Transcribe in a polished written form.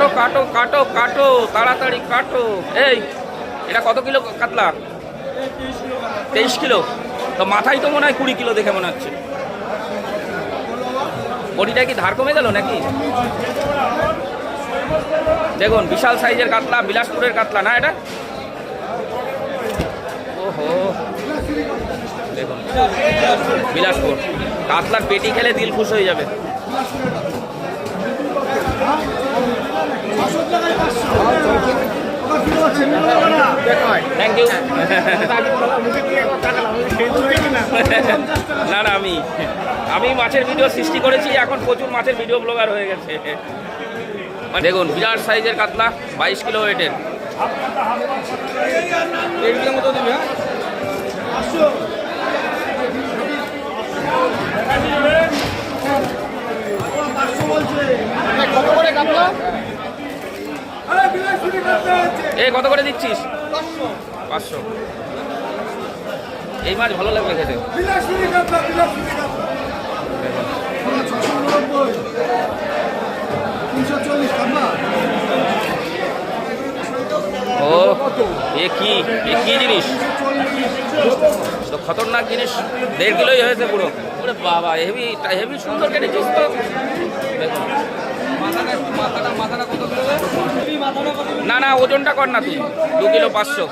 কাটো কাটো কাটো কাটো তাড়াতাড়ি কাটো। এই এটা কত কিলো কাতলা? 23 কিলো। তো মাথায় তো মনে হয় 20 কিলো দেখে মনে হচ্ছে। বডিটা কি ধার কমে গেল নাকি? দেখুন বিশাল সাইজের কাতলা, বিলাসপুরের কাতলা না এটা? ওহো দেখুন বিলাসপুর কাতলার পেটি খেলে দিল খুশ হয়ে যাবে। Thank you. না না আমি মাছের ভিডিও সৃষ্টি করেছি, এখন প্রচুর মাছের ভিডিও ব্লগার হয়ে গেছে। দেখুন বিরাট সাইজের কাতলা, 22 কিলো ওয়েটের। কত করে দিচ্ছিস? 500। এই মাছ ভালো লাগবে খেতে। ও এ কি জিনিস? তো খতরনাক জিনিস, 1.5 কিলোই হয়েছে পুরো। ওরে বাবা হেভি হেভি সুন্দর কেটেছিস তো। না না ওজনটা কর না তুই। 2 কিলো 500।